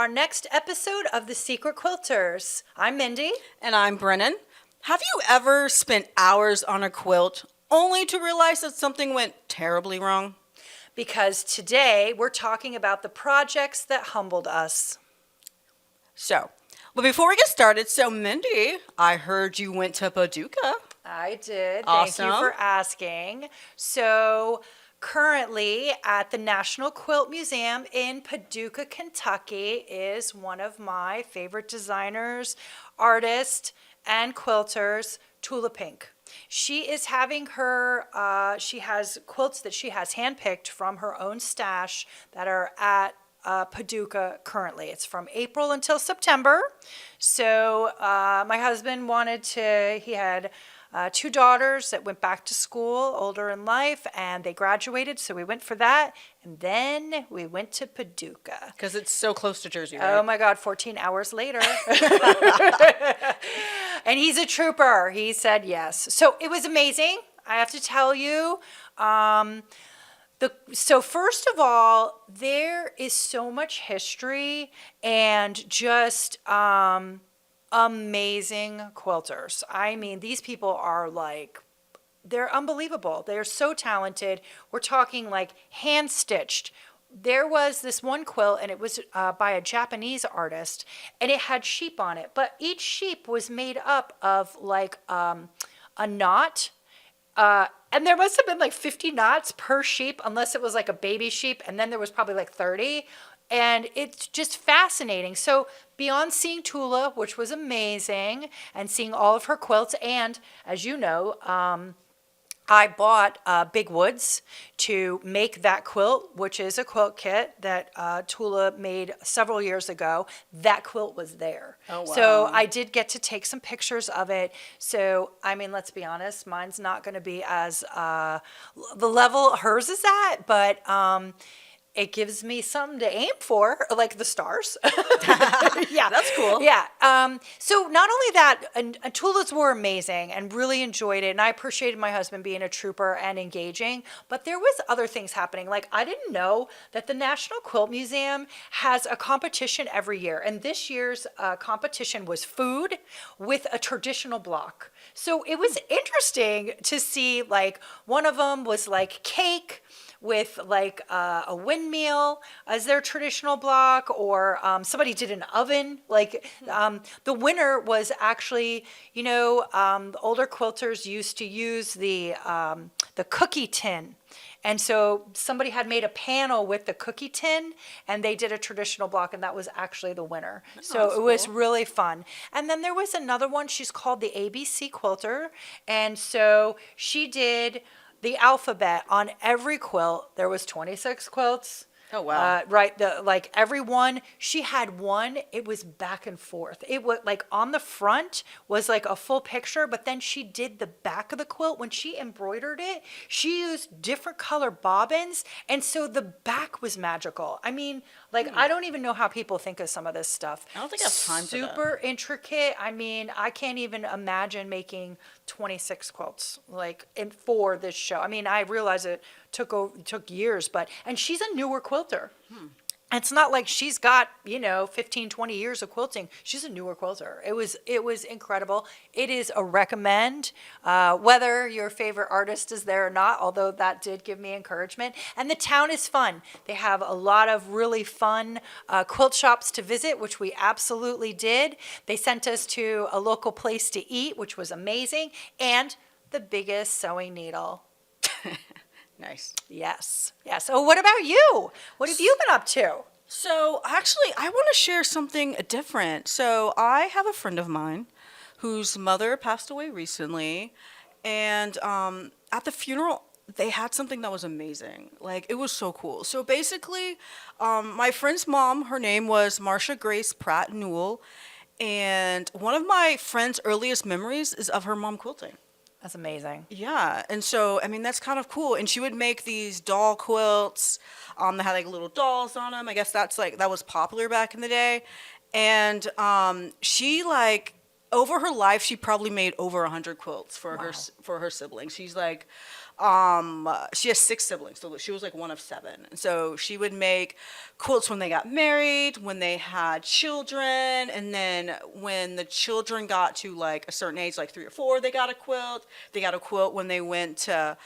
our next episode of the Secret Quilters. I'm Mindy. And I'm Brennen. Have you ever spent hours on a quilt only to realize that something went terribly wrong? Because today we're talking about the projects that humbled us. But before we get started, Mindy, I heard you went to Paducah. I did. Awesome. Thank you for asking. So currently at the National Quilt Museum in Paducah, Kentucky is one of my favorite designers, artists, and quilters, Tula Pink. She is having she has quilts that she has handpicked from her own stash that are at Paducah currently. It's from April until September. So my husband he had two daughters that went back to school, older in life, and they graduated, so we went for that. And then we went to Paducah. Because it's so close to Jersey, right? Oh my God, 14 hours later. And he's a trooper. He said yes. So it was amazing, I have to tell you. So first of all, there is so much history and just amazing quilters. I mean, these people are they're unbelievable. They're so talented. We're talking like hand stitched. There was this one quilt, and it was by a Japanese artist, and it had sheep on it. But each sheep was made up of a knot. And there must have been like 50 knots per sheep, unless it was like a baby sheep. And then there was probably like 30. And it's just fascinating. So beyond seeing Tula, which was amazing, and seeing all of her quilts, and as you know, I bought Big Woods to make that quilt, which is a quilt kit that Tula made several years ago. That quilt was there. Oh, wow. So I did get to take some pictures of it. So, I mean, let's be honest, mine's not going to be as the level hers is at, but it gives me something to aim for, like the stars. Yeah, that's cool. Yeah. So not only that, and Tula's were amazing and really enjoyed it. And I appreciated my husband being a trooper and engaging. But there was other things happening. Like, I didn't know that the National Quilt Museum has a competition every year. And this year's competition was food with a traditional block. So it was interesting to see, like, one of them was like cake with like a windmill as their traditional block, or somebody did an oven. Like the winner was actually, the older quilters used to use the cookie tin. And so somebody had made a panel with the cookie tin, and they did a traditional block, and that was actually the winner. So it was really fun. And then there was another one. She's called the ABC Quilter. And so she did the alphabet on every quilt. There was 26 quilts. Oh, wow. Right. Every one, she had one, it was back and forth. It was like on the front was like a full picture, but then she did the back of the quilt. When she embroidered it, she used different color bobbins. And so the back was magical. I mean, I don't even know how people think of some of this stuff. I don't think I have time for that. Super intricate. I mean, I can't even imagine making 26 quilts for this show. I mean, I realize it took years, and she's a newer quilter. It's not like she's got 15, 20 years of quilting. She's a newer quilter. It was incredible. It is a recommend, whether your favorite artist is there or not, although that did give me encouragement. And the town is fun. They have a lot of really fun quilt shops to visit, which we absolutely did. They sent us to a local place to eat, which was amazing, and the biggest sewing needle. Nice. Yes. So what about you? What have you been up to? So actually, I want to share something different. So I have a friend of mine whose mother passed away recently, and at the funeral, they had something that was amazing. It was so cool. So basically, my friend's mom, her name was Marcia Grace Pratt Newell, and one of my friend's earliest memories is of her mom quilting. That's amazing. Yeah, and so, I mean, that's kind of cool. And she would make these doll quilts that had little dolls on them. I guess that was popular back in the day. And she over her life, she probably made over 100 quilts for her siblings. She's She has 6 siblings, so she was like one of 7. And so she would make quilts when they got married, when they had children, and then when the children got to like a certain age, like 3 or 4, they got a quilt. They got a quilt when they went to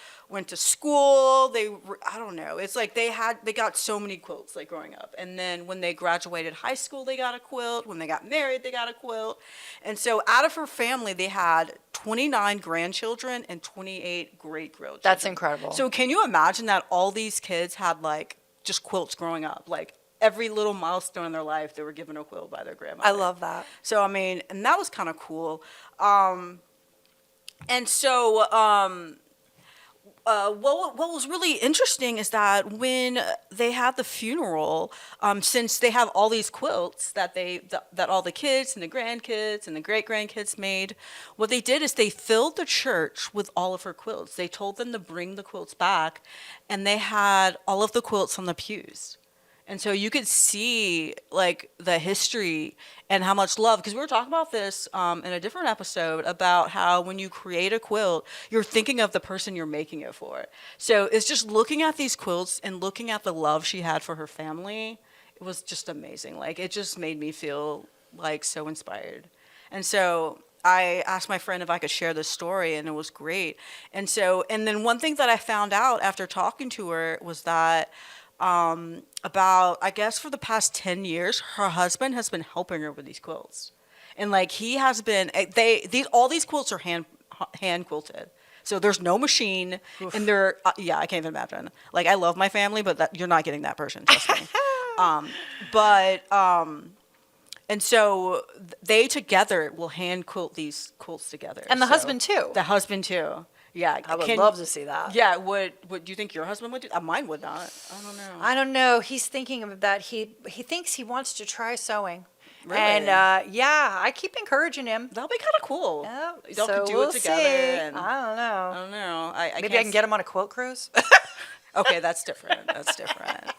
school. I don't know. It's like they got so many quilts like growing up. And then when they graduated high school, they got a quilt. When they got married, they got a quilt. And so out of her family, they had 29 grandchildren and 28 great grandchildren. That's incredible. So can you imagine that all these kids had like just quilts growing up? Like every little milestone in their life, they were given a quilt by their grandmother. I love that. So I mean, and that was kind of cool. And so what was really interesting is that when they had the funeral, since they have all these quilts that all the kids and the grandkids and the great grandkids made, what they did is they filled the church with all of her quilts. They told them to bring the quilts back, and they had all of the quilts on the pews. And so you could see like the history and how much love, because we were talking about this in a different episode about how when you create a quilt, you're thinking of the person you're making it for. So it's just looking at these quilts and looking at the love she had for her family. It was just amazing. Like it just made me feel like so inspired. And so I asked my friend if I could share this story, and it was great. And then one thing that I found out after talking to her was that about, I guess for the past 10 years, her husband has been helping her with these quilts. And like he has been, all these quilts are hand quilted. So there's no machine. Oof. And they're, yeah, I can't even imagine. Like I love my family, but you're not getting that person, trust me. And so they together will hand quilt these quilts together. And the husband too. The husband too. Yeah, I would love to see that. Yeah, would do you think your husband would do? Mine would not. I don't know. I don't know. He's thinking of that. He thinks he wants to try sewing. Really? And yeah, I keep encouraging him. That'll be kind of cool. Yeah, Y'all so could do we'll it together. see. And I don't know. I don't know. Maybe I can get him on a quilt cruise. Okay, that's different. That's different.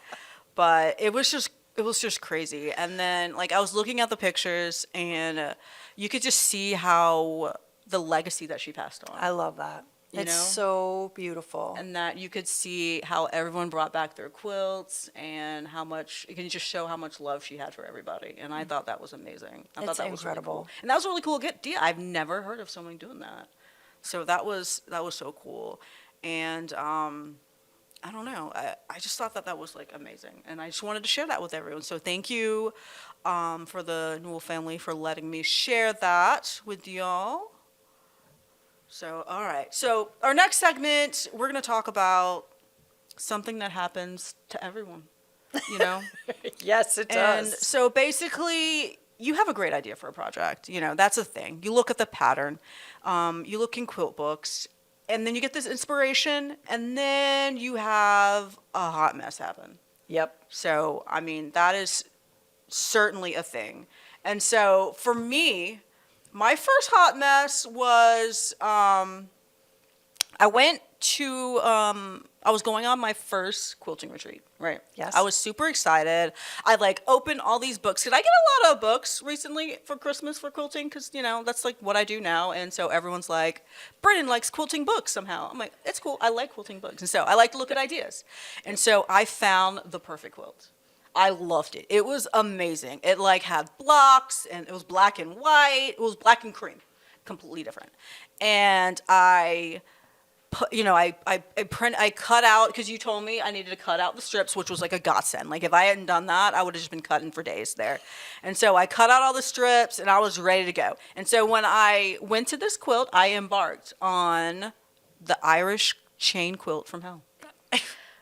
But it was just crazy. And then like I was looking at the pictures, and you could just see how the legacy that she passed on. I love that. It's so beautiful. And that you could see how everyone brought back their quilts, and how much, it can just show how much love she had for everybody. And I thought that was amazing. I thought that was incredible. Really cool. And that was a really cool idea. I've never heard of someone doing that. So that was so cool. And I don't know. I just thought that was like amazing. And I just wanted to share that with everyone. So thank you for the Newell family for letting me share that with y'all. So, all right. So our next segment, we're going to talk about something that happens to everyone, you know? Yes, it does. And so basically, you have a great idea for a project. You know, that's a thing. You look at the pattern. You look in quilt books. And then you get this inspiration. And then you have a hot mess happen. Yep. So, I mean, that is certainly a thing. And so for me, my first hot mess was I was going on my first quilting retreat, right? Yes. I was super excited. I like opened all these books. Did I get a lot of books recently for Christmas for quilting? Because, you know, that's like what I do now. And so everyone's like, Brennen likes quilting books somehow. I'm like, it's cool. I like quilting books. And so I like to look at ideas. And so I found the perfect quilt. I loved it. It was amazing. It like had blocks, and it was black and white. It was black and cream, completely different. And I put, you know, I cut out, because you told me I needed to cut out the strips, which was like a godsend. Like if I hadn't done that, I would have just been cutting for days there. And so I cut out all the strips, and I was ready to go. And so when I went to this quilt, I embarked on the Irish chain quilt from hell.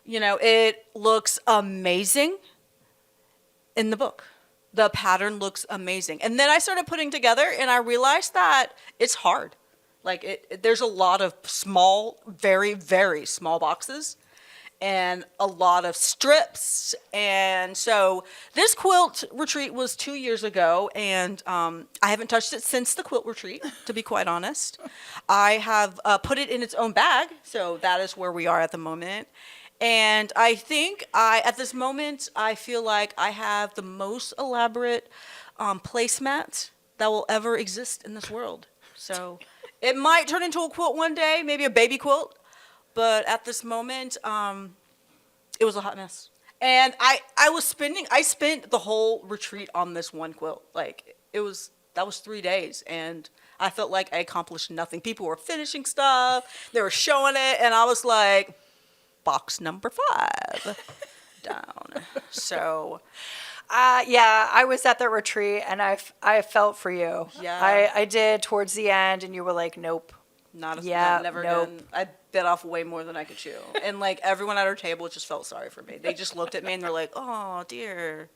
You know, it looks amazing. In the book, the pattern looks amazing. And then I started putting together, and I realized that it's hard. Like there's a lot of small, very, very small boxes, and a lot of strips. And so this quilt retreat was 2 years ago, and I haven't touched it since the quilt retreat, to be quite honest. I have put it in its own bag, so that is where we are at the moment. And I think at this moment, I feel like I have the most elaborate placemat that will ever exist in this world. So it might turn into a quilt one day, maybe a baby quilt, But at this moment, it was a hot mess. And I spent the whole retreat on this one quilt. Like, that was 3 days. And I felt like I accomplished nothing. People were finishing stuff, they were showing it. And I was like, box number 5 down. So, Yeah, I was at the retreat and I felt for you. Yeah. I did towards the end, and you were like, nope. never nope. again. I bit off way more than I could chew. And like everyone at our table just felt sorry for me. They just looked at me and they're like, oh dear.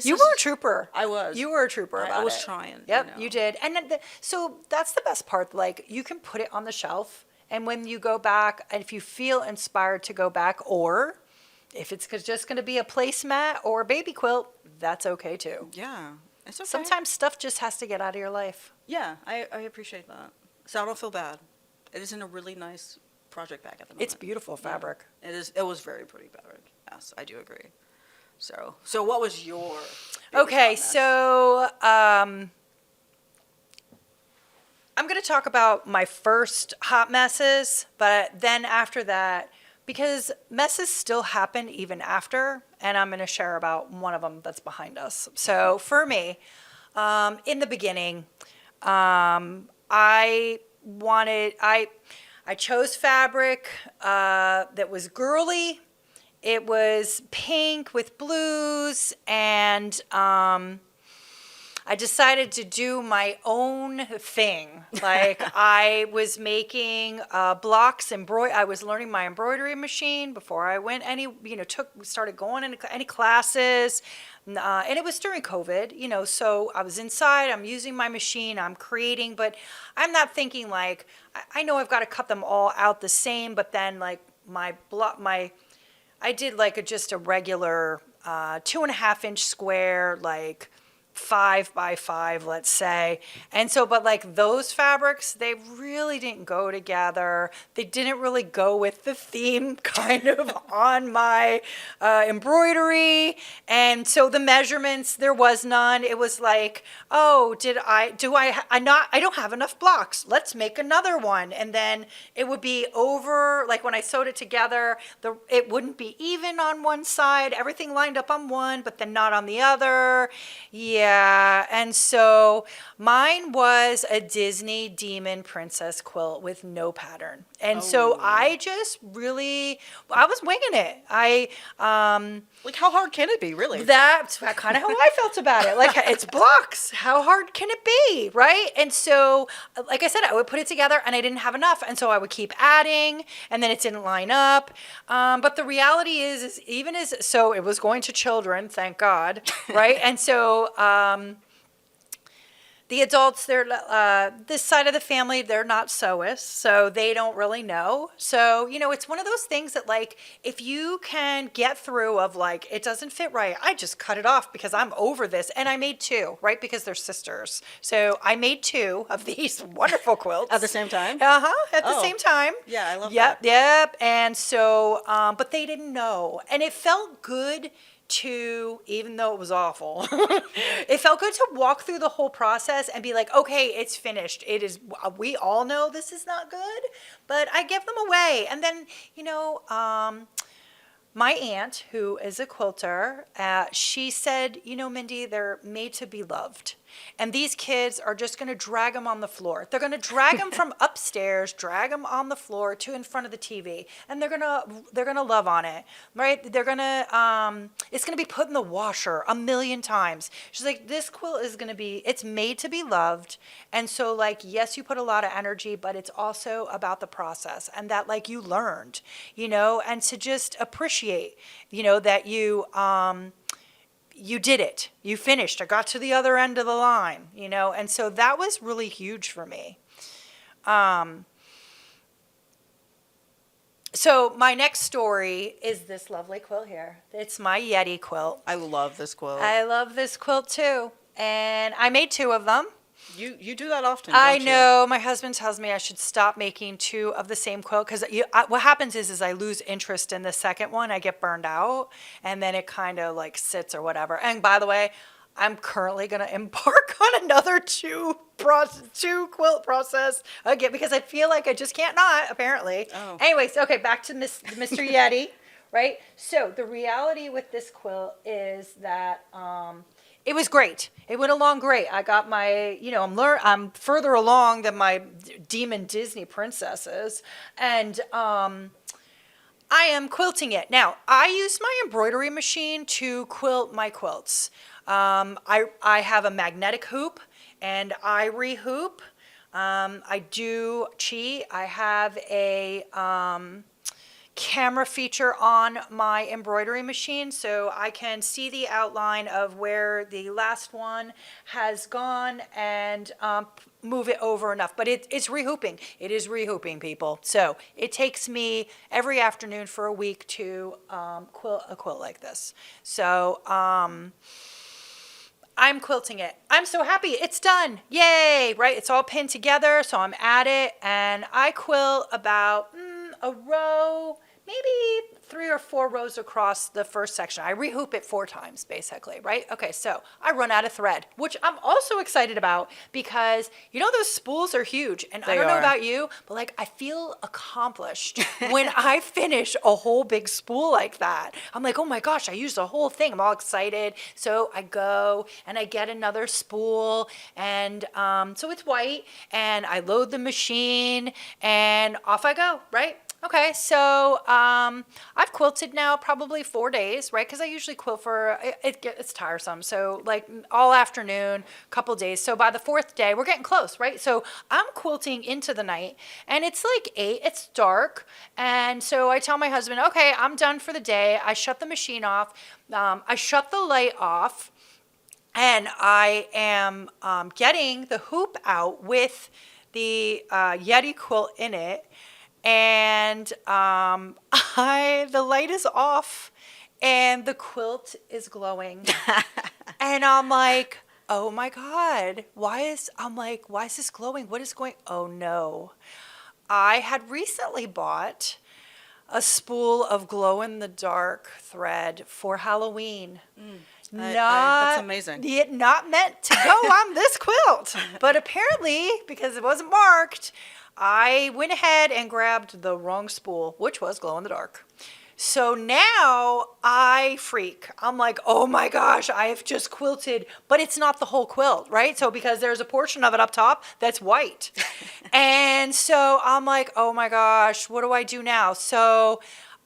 You were a trooper. I was. You were a trooper I about was it. trying. Yep, you know. you did. And then so that's the best part. Like, you can put it on the shelf, and when you go back, and if you feel inspired to go back, or if it's just going to be a placemat or a baby quilt, that's okay too. Yeah. It's okay. Sometimes stuff just has to get out of your life. Yeah, I appreciate that. So I don't feel bad. It is in a really nice project bag at the moment. It's beautiful fabric. Yeah. It was very pretty fabric. Yes, I do agree. So what was your favorite Okay, hot mess? so I'm going to talk about my first hot messes, but then after that, because messes still happen even after, and I'm going to share about one of them that's behind us. So for me, in the beginning, I chose fabric that was girly. It was pink with blues, and I decided to do my own thing. Like, I was making blocks, I was learning my embroidery machine before I went started going into any classes. And it was during COVID, so I was inside, I'm using my machine, I'm creating, but I'm not thinking like, I know I've got to cut them all out the same, but then like I did like just a regular 2.5 inch square, like 5 by 5, let's say. And so, but like those fabrics, they really didn't go together. They didn't really go with the theme kind of on my embroidery. And so the measurements, there was none. It was like, oh, I don't have enough blocks. Let's make another one. And then it would be over, like when I sewed it together, it wouldn't be even on one side. Everything lined up on one, but then not on the other. Yeah. And so mine was a Disney Demon Princess quilt with no pattern. And so I just really, I was winging it. Like, how hard can it be, really? That's kind of how I felt about it. Like, it's blocks. How hard can it be, right? And so, like I said, I would put it together and I didn't have enough. And so I would keep adding, and then it didn't line up. But the reality is so it was going to children, thank God, right? And so the adults, this side of the family, they're not sewists, so they don't really know. So, it's one of those things that, like, if you can get through of, like, it doesn't fit right, I just cut it off because I'm over this. And I made 2, right, because they're sisters. So I made 2 of these wonderful quilts. At the same time? At the same time. Yeah, I love that. Yep. And so, but they didn't know. And it felt good even though it was awful, it felt good to walk through the whole process and be like, okay, it's finished. It is, we all know this is not good, but I give them away. And then, my aunt, who is a quilter, she said, Mindy, they're made to be loved. And these kids are just going to drag them on the floor. They're going to drag them from upstairs, drag them on the floor to in front of the TV, and they're going to love on it, right? They're going to it's going to be put in the washer 1,000,000 times. She's like, this quilt is going to be, it's made to be loved. And so, like, yes, you put a lot of energy, but it's also about the process and that, like, you learned, and to just appreciate, that you did it. You finished. I got to the other end of the line, and so that was really huge for me. So my next story is this lovely quilt here. It's my Yeti quilt. I love this quilt. I love this quilt too. And I made 2 of them. You do that often, I don't you? know. My husband tells me I should stop making 2 of the same quilt because what happens is I lose interest in the second one. I get burned out, and then it kind of like sits or whatever. And by the way, I'm currently going to embark on another two quilt process again because I feel like I just can't not, apparently. Oh. Anyways, okay, back to Mr. Yeti, right? So the reality with this quilt is that it was great. It went along great. I got my, I'm further along than my demon Disney princesses, and I am quilting it. Now, I use my embroidery machine to quilt my quilts. I have a magnetic hoop and I re-hoop. I do cheat. I have a camera feature on my embroidery machine so I can see the outline of where the last one has gone and move it over enough. But it's rehooping. It is rehooping, people. So it takes me every afternoon for a week to quilt a quilt like this. So I'm quilting it. I'm so happy. It's done. Yay, right? It's all pinned together, so I'm at it. And I quilt about a row, maybe 3 or 4 rows across the first section. I rehoop it 4 times, basically, right? Okay, so I run out of thread, which I'm also excited about because, those spools are huge. And I don't know about you, but like I feel accomplished when I finish a whole big spool like that. I'm like, oh my gosh, I used the whole thing. I'm all excited. So I go and I get another spool and so it's white and I load the machine and off I go, right? Okay, so I've quilted now probably 4 days, right? Because I usually quilt for, it's tiresome. So like all afternoon, couple days. So by the 4th day, we're getting close, right? So I'm quilting into the night and it's like 8, it's dark. And so I tell my husband, okay, I'm done for the day. I shut the machine off. I shut the light off and I am getting the hoop out with the Yeti quilt in it. And the light is off and the quilt is glowing. And I'm like, oh my God, why is this glowing? What is going? Oh no. I had recently bought a spool of glow in the dark thread for Halloween. That's amazing. Not meant to go on this quilt, but apparently because it wasn't marked, I went ahead and grabbed the wrong spool, which was glow in the dark. So now I freak. I'm like, oh my gosh, I have just quilted, but it's not the whole quilt, right? So because there's a portion of it up top that's white. And so I'm like, oh my gosh, what do I do now? So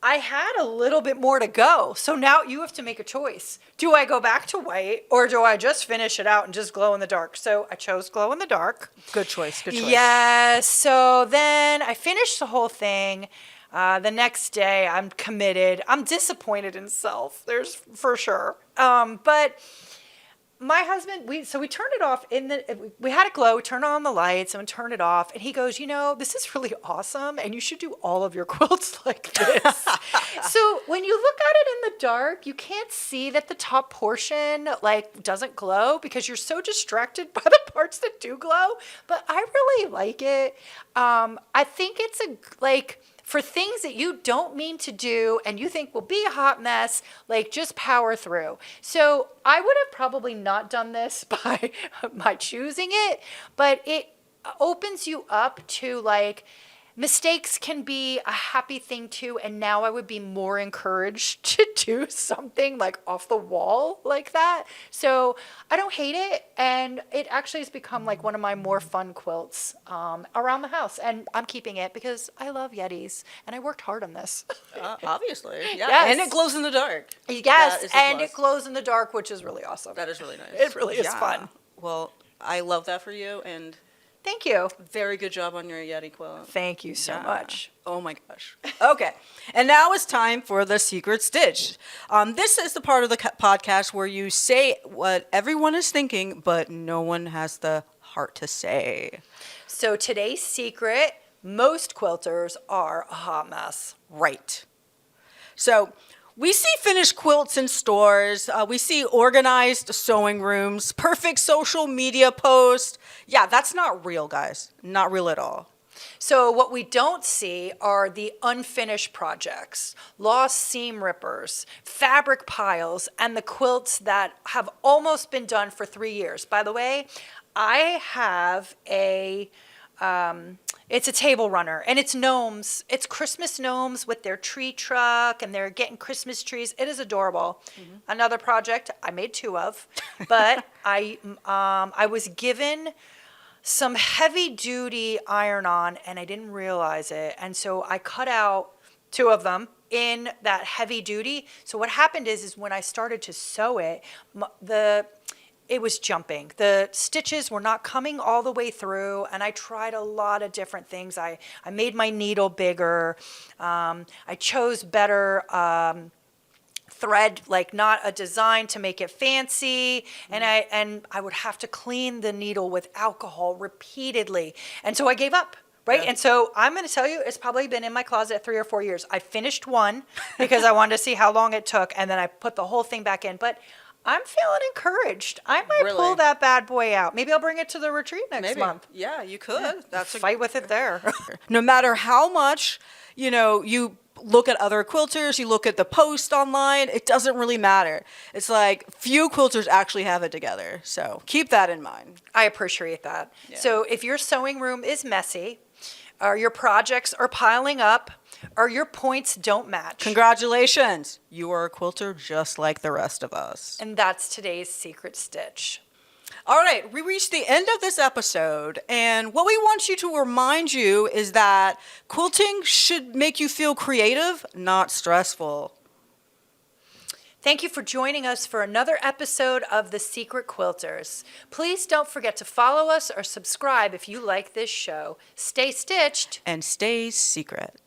I had a little bit more to go. So now you have to make a choice. Do I go back to white or do I just finish it out and just glow in the dark? So I chose glow in the dark. Good choice. Good choice. Yes. So then I finished the whole thing. The next day I'm committed. I'm disappointed in self. There's for sure. But my husband, we turned it off we had it glow, we turned on the lights and we turned it off. And he goes, this is really awesome. And you should do all of your quilts like this. So when you look at it in the dark, you can't see that the top portion doesn't glow because you're so distracted by the parts that do glow. But I really like it. I think it's for things that you don't mean to do and you think will be a hot mess, just power through. So I would have probably not done this by my choosing it, but it opens you up to mistakes can be a happy thing too. And now I would be more encouraged to do something off the wall like that. So I don't hate it. And it actually has become one of my more fun quilts around the house. And I'm keeping it because I love Yetis and I worked hard on this. Obviously. Yeah. Yes. And it glows in the dark. Yes. And it glows in the dark, which is really awesome. That is really nice. It really is fun. Well, I love that for you. And thank you. Very good job on your Yeti quilt. Thank you so much. Oh my gosh. Okay. And now it's time for the secret stitch. This is the part of the podcast where you say what everyone is thinking, but no one has the heart to say. So today's secret, most quilters are a hot mess. Right. So we see finished quilts in stores. We see organized sewing rooms, perfect social media posts. Yeah, that's not real, guys. Not real at all. So what we don't see are the unfinished projects, lost seam rippers, fabric piles, and the quilts that have almost been done for 3 years. By the way, I have it's a table runner, and it's gnomes. It's Christmas gnomes with their tree truck, and they're getting Christmas trees. It is adorable. Another project I made two of, but I was given some heavy duty iron on, and I didn't realize it. And so I cut out two of them in that heavy duty. So what happened is when I started to sew it, it was jumping. The stitches were not coming all the way through, and I tried a lot of different things. I made my needle bigger. I chose better thread, like not a design to make it fancy, and I would have to clean the needle with alcohol repeatedly, and so I gave up. Right. And so I'm going to tell you, it's probably been in my closet 3 or 4 years. I finished one because I wanted to see how long it took, and then I put the whole thing back in. But I'm feeling encouraged. I might pull that bad boy out. Maybe I'll bring it to the retreat next month. Yeah, you could. That's fight with it there. No matter how much, you look at other quilters, you look at the post online, it doesn't really matter. It's like few quilters actually have it together. So keep that in mind. I appreciate that. Yeah. So if your sewing room is messy, or your projects are piling up, or your points don't match, congratulations. You are a quilter just like the rest of us. And that's today's secret stitch. All right, we reached the end of this episode, and what we want you to remind you is that quilting should make you feel creative, not stressful. Thank you for joining us for another episode of The Secret Quilters. Please don't forget to follow us or subscribe if you like this show. Stay stitched and stay secret.